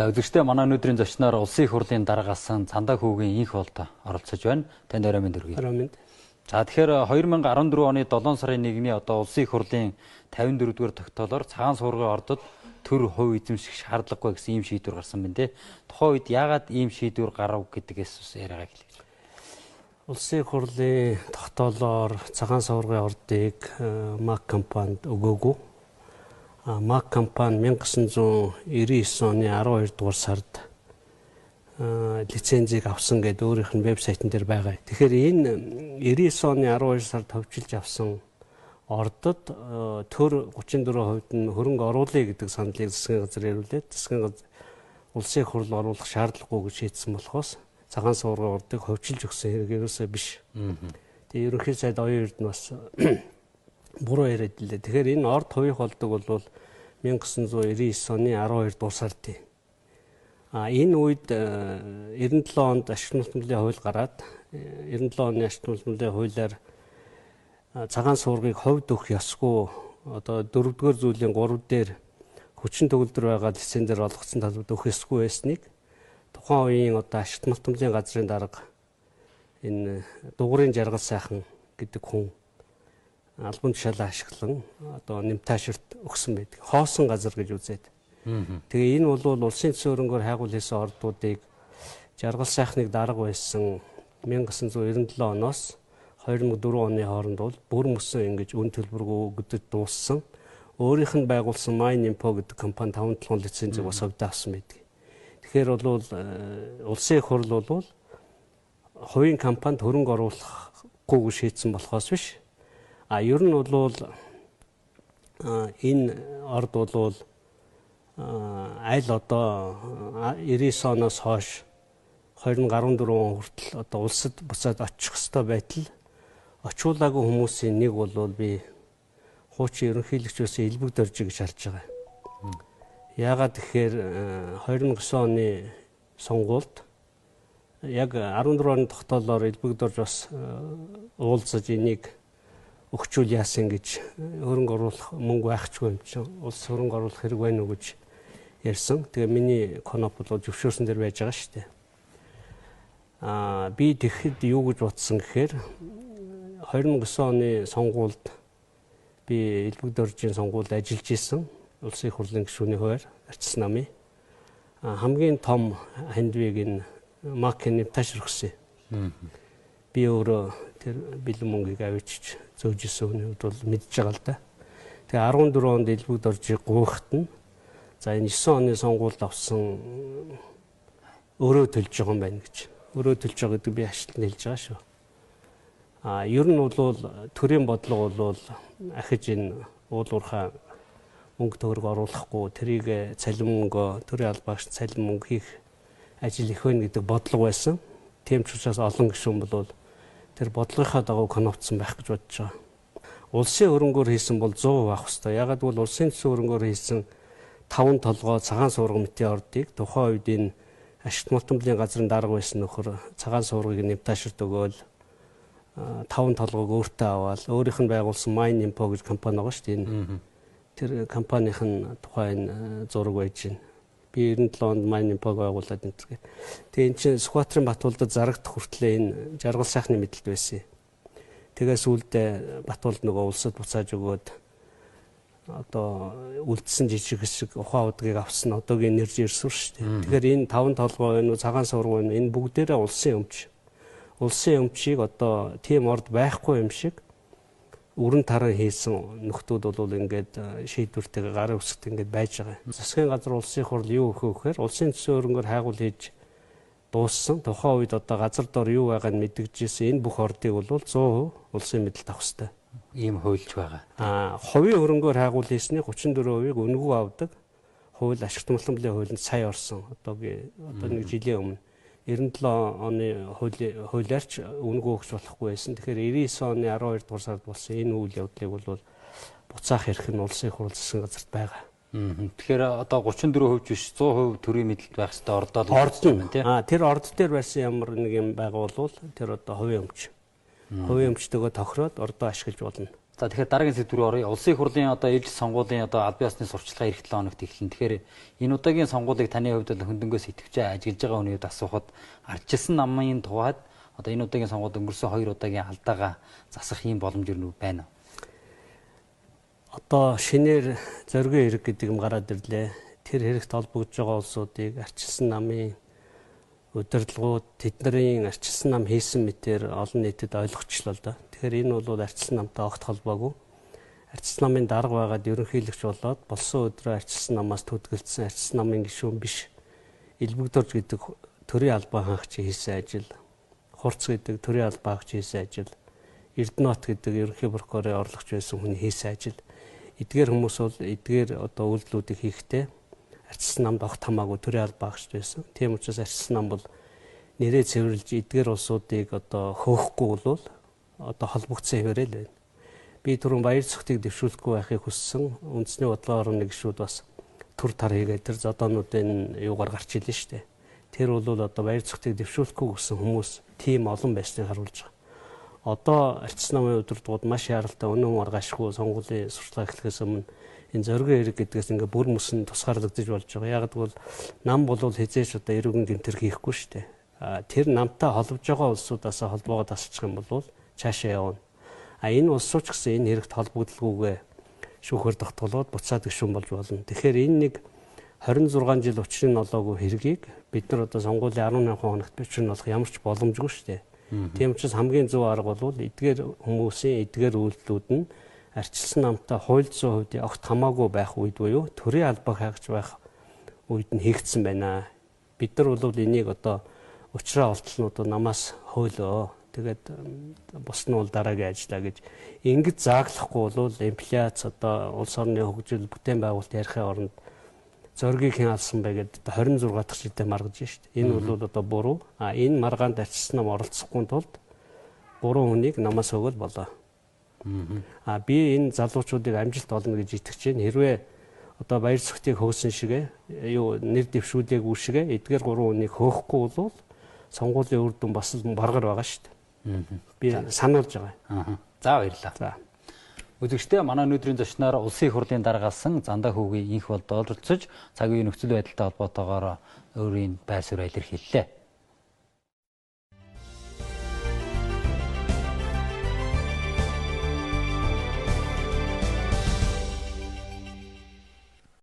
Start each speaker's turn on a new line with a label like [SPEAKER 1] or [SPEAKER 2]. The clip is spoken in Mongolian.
[SPEAKER 1] Үзэгчдээ манай өнөөдрийн зочноор улсын их хурлын даргасан Цандаа хүүгийн инх болд оролцож байна. Танд орой минь хүргэе.
[SPEAKER 2] Орой минь.
[SPEAKER 1] За тэгэхээр 2014 оны 7 сарын 1-ний улсын их хурлын 54-р тогтоолоор цагаан суургын ордод төр хувь эзэмших шаардлагагүй гэсэн ийм шийдвэр гарсан байна те. Тухайн үед яагаад ийм шийдвэр гарав гэдгээс ус яриагаа хэлье.
[SPEAKER 2] Улсын их хурлын тогтоолоор цагаан суургын ордыг МАК компанид өгөөгүй. МАК компани 1999 оны 12 дугаар сард лицензийг авсан гэдэг өөрийнх нь вебсайтн дээр байгаа. Тэгэхээр энэ 99 оны 12 сард товчилж авсан ордод төр 34% нь хөрөнгө оруулъя гэдэг саналыг засгийн газар ирүүлээд засгийн газар улсын их хурл оруулах шаардлагагүй гэж шийдсэн болохоос цагаан суургын ордыг ховчилж өгсөн хэрэг ерөөсөө биш. Тэгээ ерөнхий сайд оюун эрдэнэ бас буруу яриад илээ. Тэгэхээр энэ орд хувийн болдог бол 1999 оны 12 дугаар сард. Энэ үед 97 онд ашиг нутмлын хууль гараад 97 оны ашиг нутмлын хуулиар цагаан суургийг ховд өгөх ёсгүй одоо 4-р зүйлийн 3 дээр хүчин төгөлдөр байгаа лицензээр олгоцсон талбарт өгөх ёсгүй байсныг тухайн үеийн одоо ашиг нутмлын газрын дарга энэ дугуурын жаргал сайхан гэдэг хүн албан тушаалаа ашиглан одоо нэмтаашрт өгсөн байдаг. Хоосон газар гэж үзээд. Тэгээ энэ бол улсын төсөө хөрөнгөөр хайгуул хийсэн ордуудыг жаргал сайхныг дарга байсан 1997 оноос 2004 оны хооронд бол бүр мөсөн ингэж үн төлбөргүй өгдөж дууссан. Өөрийнх нь байгуулсан Mine Info гэдэг компани 5-7 лицензийг бас ховдоо авсан байдаг. Тэгэхээр бол улсын их хурл бол хувийн компанид хөрөнгө оруулахгүй шийдсэн болохоос биш. Ер нь бол энэ орд бол аль одоо 99 оноос хойш 2014 он хүртэл одоо улсад буцаад очих ёстой байтал очиулаагүй хүмүүсийн нэг бол би хуучин ерөнхийлөгчөөс элбэг дөрж гэж харж байгаа. Яагаад тэгэхээр 2009 оны сонгуульд яг 14 оны тогтоолоор элбэг дөрж бас уулзаж энийг өгчүүл яасан гэж хөрөнгө оруулах мөнгө байхчгүй юм чинь улс хөрөнгө оруулах хэрэг байна уу гэж ярьсан. Тэгээ миний коноп бол зөвшөөрсөн дээр байж байгаа шүү дээ. Би тэгэхэд юу гэж бодсон гэхээр 2009 оны сонгуульд би элбэг дөржийн сонгуульд ажиллаж исэн. Улсын их хурлын гишүүний хувьар арчилсан намын хамгийн том хандвиг энэ МАК-ийн нэмтаашр өгсөн. Би өөрөө тэр бэлэн мөнгийг авчиж зөөж исэн үед бол мэдж байгаа л да. Тэгээ 14 онд элбэг дөржийг гуйхт нь за энэ 9 оны сонгуульд авсан өөрөө төлж байгаа юм байна гэж. Өөрөө төлж байгаа гэдэг би ашлтанд хэлж байгаа шүү. Ер нь бол төрийн бодлого бол ахиж энэ уулуурхаа мөнгө төгрөг оруулахгүй тэрийг цалин мөнгө төрийн албаагч цалин мөнгө хийх ажил их байна гэдэг бодлого байсан. Тийм ч учраас олон гишүүн бол тэр бодлогынхаа дагуу конопцсон байх гэж бодож байгаа. Улсын хөрөнгөөр хийсэн бол 100% авах ёстой. Ягаад гэвэл улсын төсөө хөрөнгөөр хийсэн 5 толгой цагаан суурга мэтийн ордыг тухайн үед энэ ашигт мултмлын газрын дарга байсан нөхөр цагаан суургыг нэмтаашрт өгөөл 5 толгойг өөртөө аваад өөрийнх нь байгуулсан Mine Info гэж компани байгаа шүү дээ. Тэр компанийн тухайн зураг байж байна. Би 97 онд Mine Info байгуулад энэ зэрэг. Тэгээ эн чинь Сүхбаатарын Батуулдад зарагдах хүртлээр энэ жаргал сайхны мэдлэлд байсан. Тэгээ сүүлдээ Батуулд нөгөө улсад буцааж өгөөд одоо үлдсэн жижиг хэсэг ухаан удгийг авсан одоогийн энержи ресурс шүү дээ. Тэгэхээр энэ 5 толгой энэ цагаан суурга энэ бүгдээрээ улсын өмч. Улсын өмчийг одоо тийм орд байхгүй юм шиг өрн таран хийсэн нөхдүүд бол ингээд шийдвэртэйг гарын үсгт ингээд байж байгаа. Засгийн газар улсын их хурл юу өгөх вэ гэхээр улсын төсөө хөрөнгөөр хайгуул хийж дууссан. Тухайн үед одоо газар дор юу байгааг нь мэдгэжсэн энэ бүх ордыг бол 100% улсын мэдэлд авах хэрэгтэй.
[SPEAKER 1] Ийм хуульч байгаа.
[SPEAKER 2] Хувийн хөрөнгөөр хайгуул хийсний 34%-ийг үнэгүй авдаг. Хууль ашигт мултмлын хуулинд сая орсон. Одоо нэг жилийн өмнө 97 оны хуулиарч үнэгүй өгч болохгүй байсан. Тэгэхээр 99 оны 12 дугаар сард болсон энэ үйл явдлыг бол буцаах эрх нь улсын их хурл засгийн газарт байгаа.
[SPEAKER 1] Тэгэхээр одоо 34% биш 100% төрийн мэдэлд байх хэрэгтэй ордоо л байна тийм.
[SPEAKER 2] Тэр орд дээр байсан ямар нэг юм байгаа бол тэр одоо хувийн өмч. Хувийн өмчтойгөө тохироод ордоо ашиглаж болно.
[SPEAKER 1] За тэгэхээр дараагийн сэдв рүү оръё. Улсын их хурлын одоо ээлжид сонгуулийн одоо албан ёсны сурталчилгаа эх 7 хоногт эхэлнэ. Тэгэхээр энэ удаагийн сонгуулийг таны хувьд хөндөнгөөс идэвхжээ ажиглаж байгаа хүний хувьд асуухад ардчилсан намын тухайд одоо энэ удаагийн сонгуульд өнгөрсөн 2 удаагийн алдаагаа засах юм боломж юу байна вэ?
[SPEAKER 2] Одоо шинээр зоригийн хэрэг гэдэг юм гараад ирлээ. Тэр хэрэгт холбогдож байгаа улсуудыг ардчилсан намын удирдлагууд тэдний ардчилсан нам хийсэн мэтээр олон нийтэд ойлгочлоо л да. Тэгэхээр энэ бол ардчилсан намтай огт холбоогүй. Ардчилсан намын дарга байгаад ерөнхийлөгч болоод болсон өдрөө ардчилсан намаас төдгөлдсөн ардчилсан намын гишүүн биш элбэгдөрж гэдэг төрийн албан хаагч хийсэн ажил, хурц гэдэг төрийн албан хаагч хийсэн ажил, Эрдэнэт гэдэг ерөнхий прокурорын орлогч байсан хүний хийсэн ажил. Эдгээр хүмүүс бол эдгээр одоо үйлдэлүүдийг хийхдээ ардчилсан намд огт хамаагүй төрийн албан хаагч байсан. Тийм учраас ардчилсан нам бол нэрээ цэвэрлж эдгээр улсуудыг одоо хөөхгүй бол одоо холбогдсон хэмээрээ л байна. Би түрүүн баяр цогтыг дэвшүүлэхгүй байхыг хүссэн. Үндэсний бодлогын орны гишүүд бас төр тар хийгээд тэр зодоонуудын юугаар гарч илэн штэ. Тэр бол одоо баяр цогтыг дэвшүүлэхгүй гэсэн хүмүүс тийм олон байсныг харуулж байгаа. Одоо ардчилсан намын удирдлагууд маш яралтай өнөө маргаашгүй сонгуулийн сурталчилгаа эхлэхээс өмнө энэ зоригийн хэрэг гэдгээс ингээ бүр мөсөн тусгаарлагдаж болж байгаа. Яг бол нам бол хизээч одоо эрүүгийн гэмтэр хийхгүй штэ. Тэр намтай холбож байгаа улсуудаасаа холбоогоо тасчих юм бол цаашаа явна. Энэ улсууч гэсэн энэ хэрэгт холбогдлогоогүй шүүхээр тогтголоод буцаад гишүүн болж болно. Тэгэхээр энэ нэг 26 жил учрын олоогүй хэргийг бид нар одоо сонгуулийн 18 хоногт бичвэр нь болох ямар ч боломжгүй шүү дээ. Тийм учраас хамгийн зөв арга бол эдгээр хүмүүсийн эдгээр үйлдэлүүд нь ардчилсан намтай хууль зүйн хувьд огт хамаагүй байх үед буюу төрийн албан хаагч байх үед нь хийгдсэн байна. Бид нар бол энийг одоо учраа олтлнууд намаас хөөлөө. Тэгээд бус нь бол дараагийн ажиллаа гэж ингэж зааглахгүй бол инфляц одоо улс орны хөгжил бүтээн байгуулалт ярихын оронд зоригийг хэн алсан бэ гэдэг 26 дахь жилдээ маргаж шít. Энэ бол одоо буруу. Энэ маргаанд ардчилсан нам оролцохгүй тулд буруу хүнийг намаас өгөл болоо. Би энэ залуучуудыг амжилт олно гэж итгэж байна. Хэрвээ одоо баяр цогтыг хөөсөн шигээ нэр дэвшүүлээгүй шигээ эдгээр гурван хүнийг хөөхгүй бол сонгуулийн үр дүн бас баргар байгаа шүү дээ. Би сануулж байгаа.
[SPEAKER 1] За баярлалаа.
[SPEAKER 2] За.
[SPEAKER 1] Үзэгчдээ манай өнөөдрийн зочноор улсын их хурлын даргаалсан Зандаа хүүгийн инх болд ололцож цаг үеийн нөхцөл байдалтай холбоотойгоор өөрийн байр суурь илэрхийллээ.